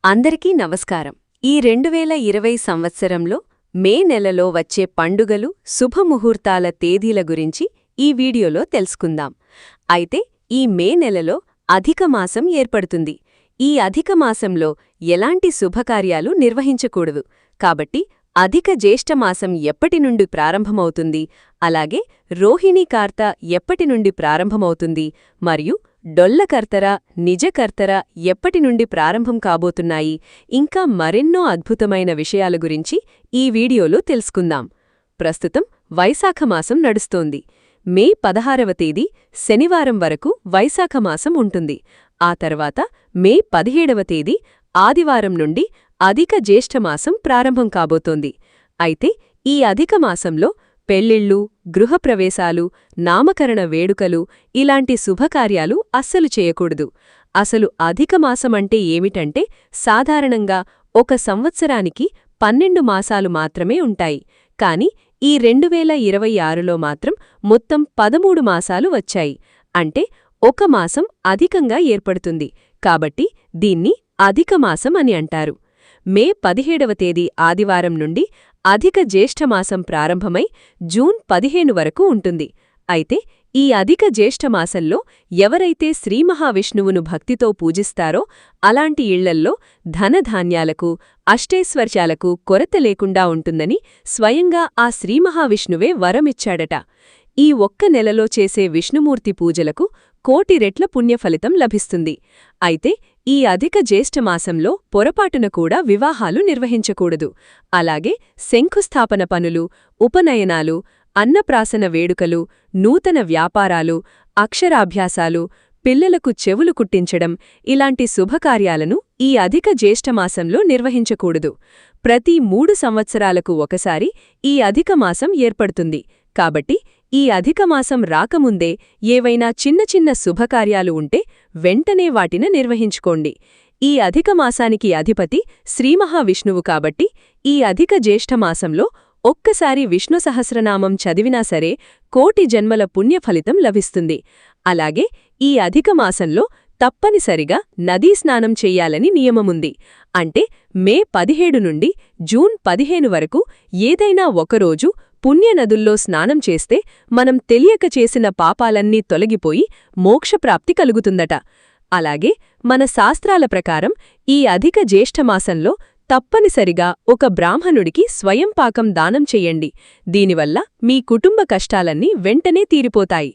అందరికీ నమస్కారం. ఈ 2020 సంవత్సరంలో మే నెలలో వచ్చే పండుగలు, శుభముహూర్తాల తేదీల గురించి ఈ వీడియోలో తెలుసుకుందాం. అయితే ఈ మే నెలలో అధిక మాసం ఏర్పడుతుంది. ఈ అధిక మాసంలో ఎలాంటి శుభకార్యాలు నిర్వహించకూడదు. కాబట్టి అధిక జ్యేష్ఠమాసం ఎప్పటి నుండి ప్రారంభమవుతుంది, అలాగే రోహిణీ కార్త ఎప్పటి నుండి ప్రారంభమవుతుంది, మరియు డొల్లకర్తర, నిజకర్తర ఎప్పటి నుండి ప్రారంభం కాబోతున్నాయి, ఇంకా మరెన్నో అద్భుతమైన విషయాల గురించి ఈ వీడియోలో తెలుసుకుందాం. ప్రస్తుతం వైశాఖమాసం నడుస్తోంది. మే 16వ తేదీ శనివారం వరకు వైశాఖమాసం ఉంటుంది. ఆ తర్వాత మే 17వ తేదీ ఆదివారం నుండి అధిక జ్యేష్ఠమాసం ప్రారంభం కాబోతోంది. అయితే ఈ అధిక మాసంలో పెళ్ళిళ్ళు, గృహప్రవేశాలు, నామకరణ వేడుకలు ఇలాంటి శుభకార్యాలు అస్సలు చేయకూడదు. అసలు అధిక మాసమంటే ఏమిటంటే సాధారణంగా ఒక సంవత్సరానికి 12 మాసాలు మాత్రమే ఉంటాయి. కాని ఈ 2026లో మాత్రం మొత్తం 13 మాసాలు వచ్చాయి. అంటే ఒక మాసం అధికంగా ఏర్పడుతుంది. కాబట్టి దీన్ని అధిక మాసం అని అంటారు. మే 17వ తేదీ ఆదివారం నుండి అధిక జ్యేష్ఠమాసం ప్రారంభమై జూన్ 15 వరకు ఉంటుంది. అయితే ఈ అధిక జ్యేష్ఠమాసంలో ఎవరైతే శ్రీమహావిష్ణువును భక్తితో పూజిస్తారో అలాంటి ఇళ్లల్లో ధనధాన్యాలకు, అష్టైశ్వర్యాలకు కొరత లేకుండా ఉంటుందని స్వయంగా ఆ శ్రీమహావిష్ణువే వరమిచ్చాడట. ఈ ఒక్క నెలలో చేసే విష్ణుమూర్తి పూజలకు కోటి రెట్ల పుణ్యఫలితం లభిస్తుంది. అయితే ఈ అధిక జ్యేష్ఠమాసంలో పొరపాటున కూడా వివాహాలు నిర్వహించకూడదు. అలాగే శంఖుస్థాపన పనులు, ఉపనయనాలు, అన్నప్రాసన వేడుకలు, నూతన వ్యాపారాలు, అక్షరాభ్యాసాలు, పిల్లలకు చెవులు కుట్టించడం ఇలాంటి శుభకార్యాలను ఈ అధిక జ్యేష్ఠమాసంలో నిర్వహించకూడదు. ప్రతి 3 సంవత్సరాలకు ఒకసారి ఈ అధిక మాసం ఏర్పడుతుంది. కాబట్టి ఈ అధికమాసం రాకముందే ఏవైనా చిన్న చిన్న శుభకార్యాలు ఉంటే వెంటనే వాటిని నిర్వహించుకోండి. ఈ అధికమాసానికి అధిపతి శ్రీమహావిష్ణువు కాబట్టి ఈ అధిక జ్యేష్ఠమాసంలో ఒక్కసారి విష్ణు సహస్రనామం చదివినా సరే కోటి జన్మల పుణ్యఫలితం లభిస్తుంది. అలాగే ఈ అధికమాసంలో తప్పనిసరిగా నదీస్నానం చెయ్యాలని నియమముంది. అంటే మే 17 నుండి జూన్ 15 వరకు ఏదైనా ఒకరోజు పుణ్యనదుల్లో స్నానం చేస్తే మనం తెలియక చేసిన పాపాలన్నీ తొలగిపోయి మోక్షప్రాప్తి కలుగుతుందట. అలాగే మన శాస్త్రాల ప్రకారం ఈ అధిక జ్యేష్ఠమాసంలో తప్పనిసరిగా ఒక బ్రాహ్మణుడికి స్వయంపాకం దానం చెయ్యండి. దీనివల్ల మీ కుటుంబ కష్టాలన్నీ వెంటనే తీరిపోతాయి.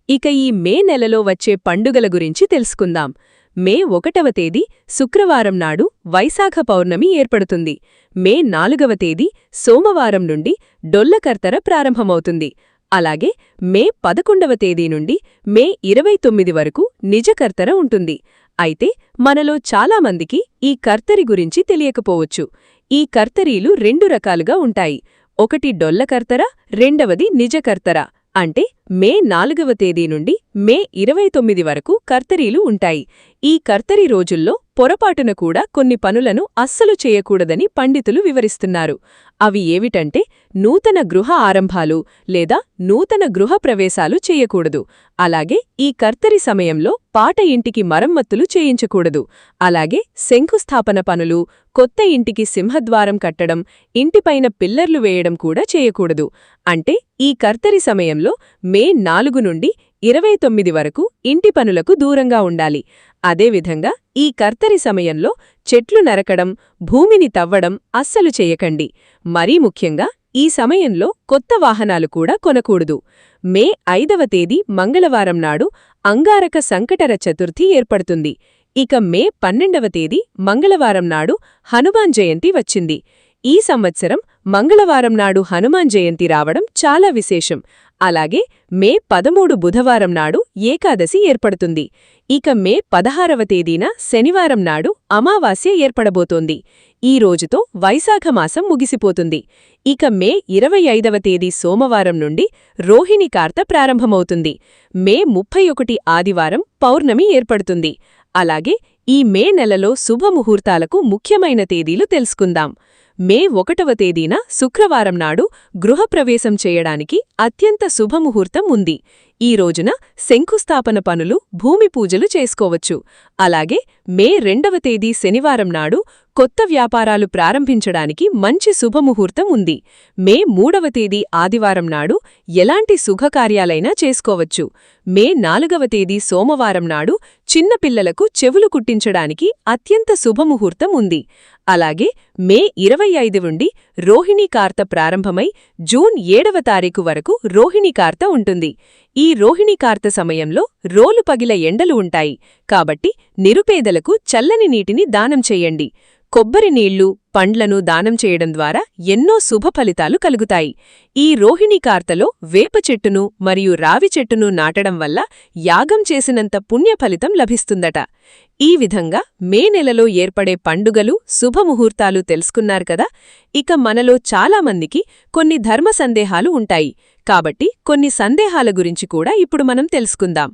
ఇక ఈ మే నెలలో వచ్చే పండుగల గురించి తెలుసుకుందాం. మే 1వ తేదీ శుక్రవారం నాడు వైశాఖ పౌర్ణమి ఏర్పడుతుంది. మే 4వ తేదీ సోమవారం నుండి డొల్లకర్తర ప్రారంభమవుతుంది. అలాగే మే 11వ తేదీ నుండి మే 29 వరకు నిజకర్తర ఉంటుంది. అయితే మనలో చాలామందికి ఈ కర్తరి గురించి తెలియకపోవచ్చు. ఈ కర్తరీలు 2 రకాలుగా ఉంటాయి. ఒకటి డొల్లకర్తర, రెండవది నిజకర్తర. అంటే మే 4వ తేదీ నుండి మే 29 వరకు కర్తరీలు ఉంటాయి. ఈ కర్తరి రోజుల్లో పొరపాటున కూడా కొన్ని పనులను అస్సలు చేయకూడదని పండితులు వివరిస్తున్నారు. అవి ఏవిటంటే నూతన గృహ ఆరంభాలు లేదా నూతన గృహ ప్రవేశాలు చేయకూడదు. అలాగే ఈ కర్తరి సమయంలో పాట ఇంటికి మరమ్మతులు చేయించకూడదు. అలాగే శంఖుస్థాపన పనులు, కొత్త ఇంటికి సింహద్వారం కట్టడం, ఇంటిపైన పిల్లర్లు వేయడం కూడా చేయకూడదు. అంటే ఈ కర్తరి సమయంలో మే 4 నుండి 29 వరకు ఇంటి పనులకు దూరంగా ఉండాలి. అదేవిధంగా ఈ కర్తరి సమయంలో చెట్లు నరకడం, భూమిని తవ్వడం అస్సలు చేయకండి. మరీ ముఖ్యంగా ఈ సమయంలో కొత్త వాహనాలు కూడా కొనకూడదు. మే 5వ తేదీ మంగళవారం నాడు అంగారక సంకటర చతుర్థి ఏర్పడుతుంది. ఇక మే 12వ తేదీ మంగళవారం నాడు హనుమాన్ జయంతి వచ్చింది. ఈ సంవత్సరం మంగళవారం నాడు హనుమాన్ జయంతి రావడం చాలా విశేషం. అలాగే మే 13 బుధవారం నాడు ఏకాదశి ఏర్పడుతుంది. ఇక మే 16వ తేదీన శనివారం నాడు అమావాస్య ఏర్పడబోతోంది. ఈ రోజుతో వైశాఖమాసం ముగిసిపోతుంది. ఇక మే 25వ తేదీ సోమవారం నుండి రోహిణీ కార్త ప్రారంభమవుతుంది. మే 31 ఆదివారం పౌర్ణమి ఏర్పడుతుంది. అలాగే ఈ మే నెలలో శుభముహూర్తాలకు ముఖ్యమైన తేదీలు తెలుసుకుందాం. మే 1వ తేదీన శుక్రవారం నాడు గృహప్రవేశం చేయడానికి అత్యంత శుభముహూర్తం ఉంది. ఈ రోజున శంకుస్థాపన పనులు, భూమి పూజలు చేసుకోవచ్చు. అలాగే మే 2వ తేదీ శనివారం నాడు కొత్త వ్యాపారాలు ప్రారంభించడానికి మంచి శుభముహూర్తం ఉంది. మే 3వ తేదీ ఆదివారం నాడు ఎలాంటి శుభకార్యాలైనా చేసుకోవచ్చు. మే 4వ తేదీ సోమవారం నాడు చిన్నపిల్లలకు చెవులు కుట్టించడానికి అత్యంత శుభముహూర్తం ఉంది. అలాగే మే 25 నుండి రోహిణీ కార్త ప్రారంభమై జూన్ 7వ తారీఖు వరకు రోహిణీ కార్త ఉంటుంది. ఈ రోహిణీ కార్త సమయంలో రోలు పగిల ఎండలు ఉంటాయి. కాబట్టి నిరుపేదలకు చల్లని నీటిని దానం చెయ్యండి. కొబ్బరి నీళ్లు, పండ్లను దానం చేయడం ద్వారా ఎన్నో శుభ ఫలితాలు కలుగుతాయి. ఈ రోహిణీ కార్తలో వేప చెట్టును మరియు రావి చెట్టును నాటడం వల్ల యాగం చేసినంత పుణ్యఫలితం లభిస్తుందట. ఈ విధంగా మే నెలలో ఏర్పడే పండుగలు, శుభముహూర్తాలు తెలుసుకున్నారు కదా. ఇక మనలో చాలామందికి కొన్ని ధర్మ సందేహాలు ఉంటాయి. కాబట్టి కొన్ని సందేహాల గురించి కూడా ఇప్పుడు మనం తెలుసుకుందాం.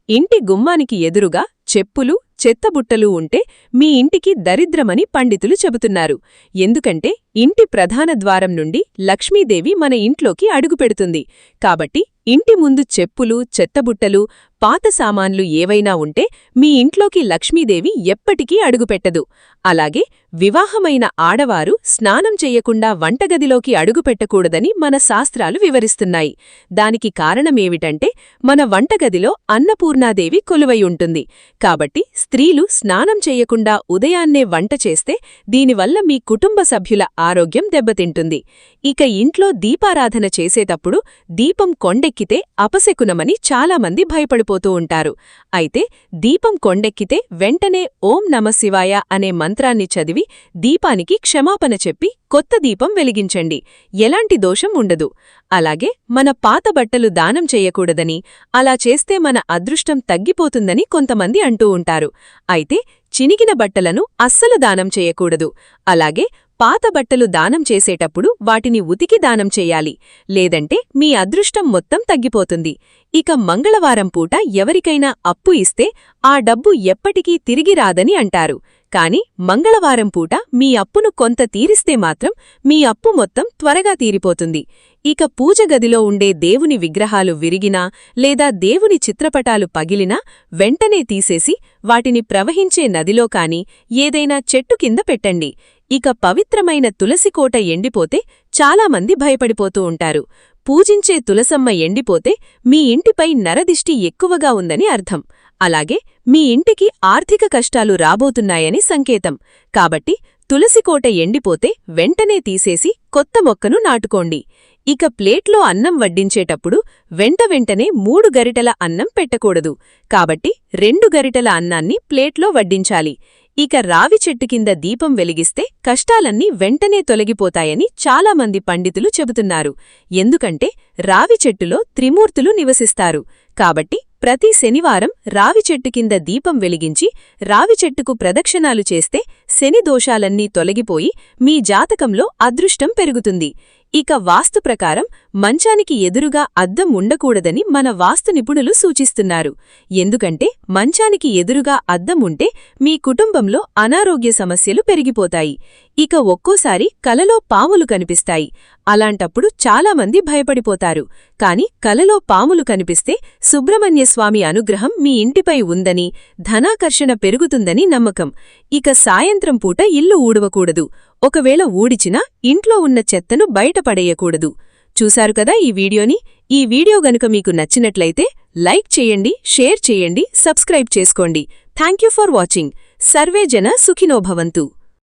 ఇంటి గుమ్మానికి ఎదురుగా చెప్పులు, చెత్తబుట్టలు ఉంటే మీ ఇంటికి దరిద్రమని పండితులు చెబుతున్నారు. ఎందుకంటే ఇంటి ప్రధాన ద్వారం నుండి లక్ష్మీదేవి మన ఇంట్లోకి అడుగుపెడుతుంది. కాబట్టి ఇంటి ముందు చెప్పులు, చెత్తబుట్టలు, పాత సామాన్లు ఏవైనా ఉంటే మీ ఇంట్లోకి లక్ష్మీదేవి ఎప్పటికీ అడుగుపెట్టదు. అలాగే వివాహమైన ఆడవారు స్నానం చెయ్యకుండా వంటగదిలోకి అడుగుపెట్టకూడదని మన శాస్త్రాలు వివరిస్తున్నాయి. దానికి కారణమేమిటంటే మన వంటగదిలో అన్నపూర్ణాదేవి కొలువై ఉంటుంది. కాబట్టి స్త్రీలు స్నానం చెయ్యకుండా ఉదయాన్నే వంట చేస్తే దీనివల్ల మీ కుటుంబ సభ్యుల ఆరోగ్యం దెబ్బతింటుంది. ఇక ఇంట్లో దీపారాధన చేసేటప్పుడు దీపం కొండెక్కితే అపశకునమని చాలామంది భయపడిపోతూ ఉంటారు. అయితే దీపం కొండెక్కితే వెంటనే ఓం నమఃశివాయ అనే మంత్రాన్ని చదివి దీపానికి క్షమాపణ చెప్పి కొత్త దీపం వెలిగించండి. ఎలాంటి దోషం ఉండదు. అలాగే మన పాత బట్టలు దానం చెయ్యకూడదని, అలా చేస్తే మన అదృష్టం తగ్గిపోతుందని కొంతమంది అంటూ ఉంటారు. అయితే చినిగిన బట్టలను అస్సలు దానం చెయ్యకూడదు. అలాగే పాత బట్టలు దానం చేసేటప్పుడు వాటిని ఉతికి దానం చెయ్యాలి. లేదంటే మీ అదృష్టం మొత్తం తగ్గిపోతుంది. ఇక మంగళవారం పూట ఎవరికైనా అప్పు ఇస్తే ఆ డబ్బు ఎప్పటికీ తిరిగి రాదని అంటారు. కాని మంగళవారం పూట మీ అప్పును కొంత తీరిస్తే మాత్రం మీ అప్పు మొత్తం త్వరగా తీరిపోతుంది. ఇక పూజ గదిలో ఉండే దేవుని విగ్రహాలు విరిగినా లేదా దేవుని చిత్రపటాలు పగిలినా వెంటనే తీసేసి వాటిని ప్రవహించే నదిలో కాని ఏదైనా చెట్టు కింద పెట్టండి. ఇక పవిత్రమైన తులసికోట ఎండిపోతే చాలామంది భయపడిపోతూ ఉంటారు. పూజించే తులసమ్మ ఎండిపోతే మీ ఇంటిపై నరదిష్టి ఎక్కువగా ఉందని అర్థం. అలాగే మీ ఇంటికి ఆర్థిక కష్టాలు రాబోతున్నాయని సంకేతం. కాబట్టి తులసికోట ఎండిపోతే వెంటనే తీసేసి కొత్త మొక్కను నాటుకోండి. ఇక ప్లేట్లో అన్నం వడ్డించేటప్పుడు వెంటనే 3 గరిటెల అన్నం పెట్టకూడదు. కాబట్టి 2 గరిటెల అన్నాన్ని ప్లేట్లో వడ్డించాలి. ఇక రావి చెట్టు కింద దీపం వెలిగిస్తే కష్టాలన్నీ వెంటనే తొలగిపోతాయని చాలామంది పండితులు చెబుతున్నారు. ఎందుకంటే రావి చెట్టులో త్రిమూర్తులు నివసిస్తారు. కాబట్టి ప్రతి శనివారం రావి చెట్టు కింద దీపం వెలిగించి రావి చెట్టుకు ప్రదక్షిణాలు చేస్తే శని దోషాలన్నీ తొలగిపోయి మీ జాతకంలో అదృష్టం పెరుగుతుంది. ఇక వాస్తు ప్రకారం మంచానికి ఎదురుగా అద్దం ఉండకూడదని మన వాస్తు నిపుణులు సూచిస్తున్నారు. ఎందుకంటే మంచానికి ఎదురుగా అద్దం ఉంటే మీ కుటుంబంలో అనారోగ్య సమస్యలు పెరిగిపోతాయి. ఇక ఒక్కోసారి కలలో పాములు కనిపిస్తాయి. అలాంటప్పుడు చాలామంది భయపడిపోతారు. కాని కలలో పాములు కనిపిస్తే సుబ్రహ్మణ్యస్వామి అనుగ్రహం మీ ఇంటిపై ఉందని, ధనాకర్షణ పెరుగుతుందని నమ్మకం. ఇక సాయంత్రం పూట ఇల్లు ఊడవకూడదు. ఒకవేళ ఊడిచినా ఇంట్లో ఉన్న చెత్తను బయటపడేయకూడదు. చూశారు కదా ఈ వీడియోని. ఈ వీడియో గనుక మీకు నచ్చినట్లయితే లైక్ చేయండి, షేర్ చేయండి, సబ్స్క్రైబ్ చేసుకోండి. Thank you for watching. సర్వే జన సుఖినో భవంతు.